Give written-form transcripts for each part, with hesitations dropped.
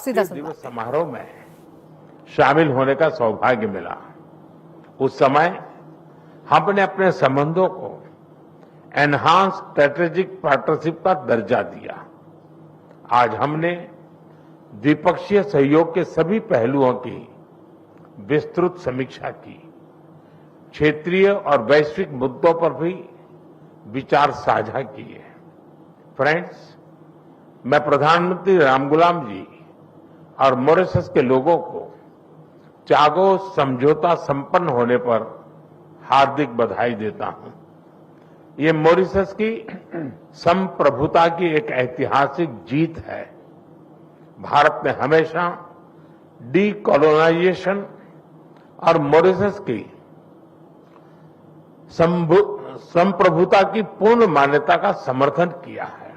सीधा दिवस समारोह में शामिल होने का सौभाग्य मिला। उस समय हमने अपने संबंधों को एनहांस स्ट्रेटेजिक पार्टनरशिप का दर्जा दिया। आज हमने द्विपक्षीय सहयोग के सभी पहलुओं की विस्तृत समीक्षा की। क्षेत्रीय और वैश्विक मुद्दों पर भी विचार साझा किए। फ्रेंड्स, मैं प्रधानमंत्री रामगुलाम जी और मॉरिशस के लोगों को चागोस समझौता संपन्न होने पर हार्दिक बधाई देता हूं। ये मॉरिशस की संप्रभुता की एक ऐतिहासिक जीत है। भारत ने हमेशा डीकोलोनाइजेशन और मॉरिशस की संप्रभुता की पूर्ण मान्यता का समर्थन किया है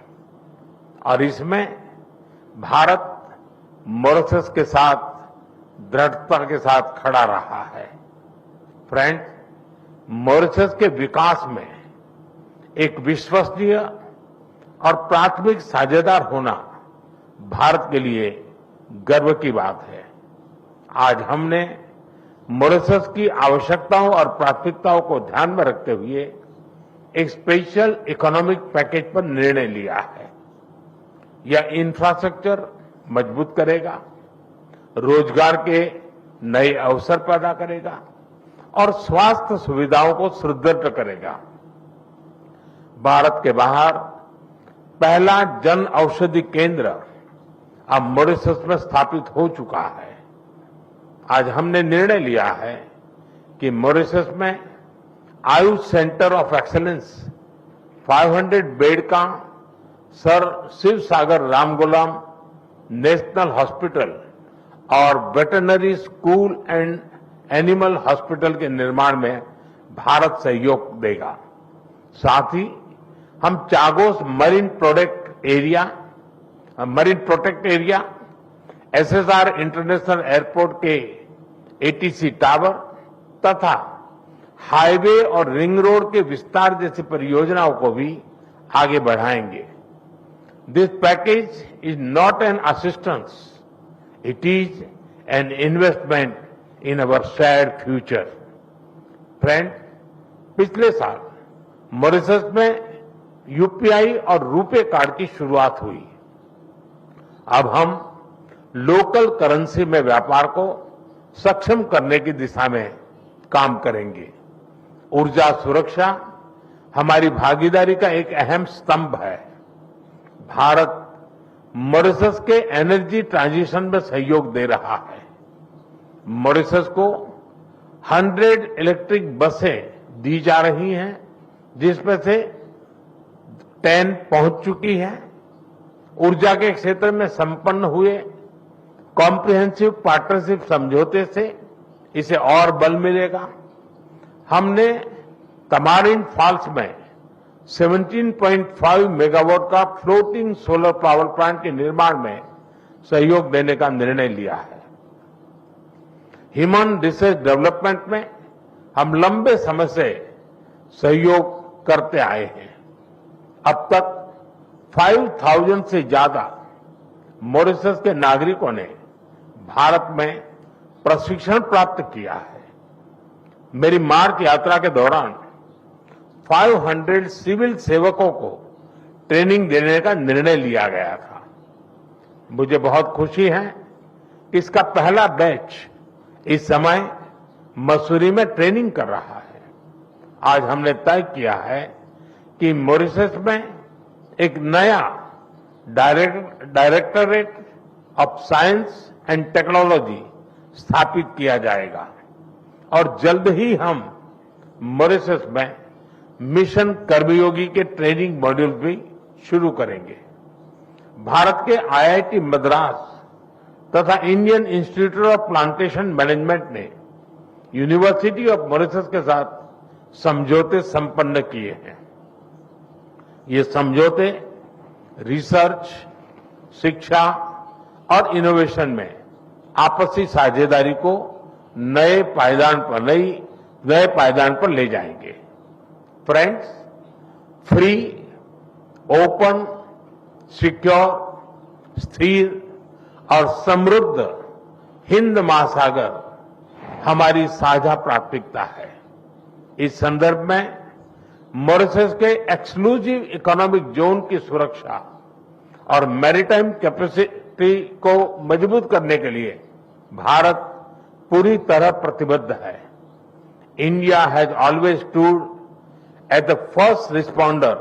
और इसमें भारत मॉरिशस के साथ दृढ़ता के साथ खड़ा रहा है। फ्रेंड्स, मॉरिशस के विकास में एक विश्वसनीय और प्राथमिक साझेदार होना भारत के लिए गर्व की बात है। आज हमने मॉरिशस की आवश्यकताओं और प्राथमिकताओं को ध्यान में रखते हुए एक स्पेशल इकोनॉमिक पैकेज पर निर्णय लिया है। यह इंफ्रास्ट्रक्चर मजबूत करेगा, रोजगार के नए अवसर पैदा करेगा और स्वास्थ्य सुविधाओं को सुदृढ़ करेगा। भारत के बाहर पहला जन औषधि केंद्र अब मॉरिशस में स्थापित हो चुका है। आज हमने निर्णय लिया है कि मॉरिशस में Ayush centre of excellence 500 bed का सर शिव सागर रामगुलाम नेशनल हॉस्पिटल और veterinary school and animal hospital के निर्माण में भारत सहयोग देगा। साथ ही हम Chagos marine protect area, SSR international airport के एटीसी टावर तथा हाईवे और रिंग रोड के विस्तार जैसी परियोजनाओं को भी आगे बढ़ाएंगे। This package is not an assistance, it is an investment in our shared future. Friend, पिछले साल मॉरिशस में यूपीआई और रुपे कार्ड की शुरुआत हुई। अब हम लोकल करेंसी में व्यापार को सक्षम करने की दिशा में काम करेंगे। ऊर्जा सुरक्षा हमारी भागीदारी का एक अहम स्तंभ है। भारत मॉरिशस के एनर्जी ट्रांजिशन में सहयोग दे रहा है। मॉरिशस को 100 इलेक्ट्रिक बसें दी जा रही हैं, जिसमें से 10 पहुंच चुकी है। ऊर्जा के क्षेत्र में संपन्न हुए कॉम्प्रिहेंसिव पार्टनरशिप समझौते से इसे और बल मिलेगा। हमने तमारिन फॉल्स में 17.5 मेगावाट का फ्लोटिंग सोलर पावर प्लांट के निर्माण में सहयोग देने का निर्णय लिया है। ह्यूमन रिसोर्स डेवलपमेंट में हम लंबे समय से सहयोग करते आए हैं। अब तक 5,000 से ज्यादा मॉरिशस के नागरिकों ने भारत में प्रशिक्षण प्राप्त किया है। मेरी मार्च यात्रा के दौरान 500 सिविल सेवकों को ट्रेनिंग देने का निर्णय लिया गया था। मुझे बहुत खुशी है कि इसका पहला बैच इस समय मसूरी में ट्रेनिंग कर रहा है। आज हमने तय किया है कि मॉरिशस में एक नया directorate of science and technology स्थापित किया जाएगा और जल्द ही हम मॉरिशस में मिशन कर्मयोगी के ट्रेनिंग मॉड्यूल भी शुरू करेंगे। भारत के आईआईटी मद्रास तथा Indian institute of plantation management ने यूनिवर्सिटी ऑफ मॉरिशस के साथ समझौते संपन्न किए हैं। ये समझौते रिसर्च, शिक्षा और इनोवेशन में आपसी साझेदारी को नए पायदान पर ले जाएंगे। फ्रेंड्स, फ्री, ओपन, सिक्योर, स्थिर और समृद्ध हिंद महासागर हमारी साझा प्राथमिकता है। इस संदर्भ में मॉरिशस के एक्सक्लूसिव इकोनॉमिक जोन की सुरक्षा और मैरीटाइम कैपेसिटी को मजबूत करने के लिए भारत पूरी तरह प्रतिबद्ध है। India has always stood at the first responder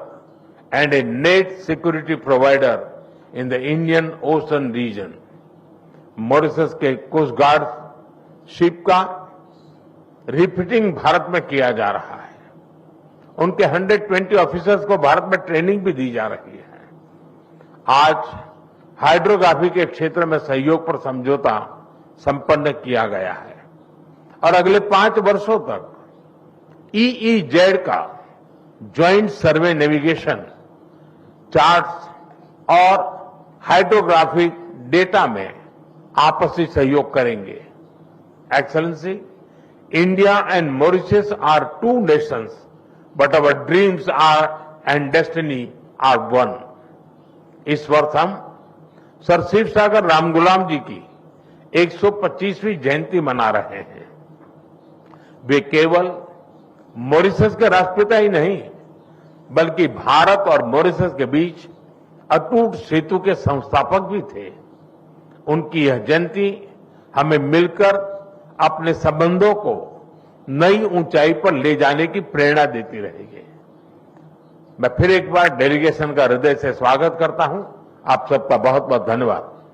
and a net security provider in the Indian Ocean region. Mauritius के कोस्ट गार्ड शिप का रिफिटिंग भारत में किया जा रहा है। उनके 120 ऑफिसर्स को भारत में ट्रेनिंग भी दी जा रही है। आज हाइड्रोग्राफी के क्षेत्र में सहयोग पर समझौता संपन्न किया गया है और अगले 5 वर्षों तक EEZ का ज्वाइंट सर्वे नेविगेशन, चार्ट्स और हाइड्रोग्राफिक डेटा में आपसी सहयोग करेंगे। Excellency, India and Mauritius are two nations, but our dreams are and destiny are one. इस वर्ष हम सर शिव सागर रामगुलाम जी की 125वीं जयंती मना रहे हैं। वे केवल मॉरिशस के राष्ट्रपिता ही नहीं, बल्कि भारत और मॉरिशस के बीच अटूट सेतु के संस्थापक भी थे। उनकी यह जयंती हमें मिलकर अपने संबंधों को नई ऊंचाई पर ले जाने की प्रेरणा देती रहेगी। मैं फिर एक बार डेलीगेशन का हृदय से स्वागत करता हूं। आप सबका बहुत बहुत धन्यवाद।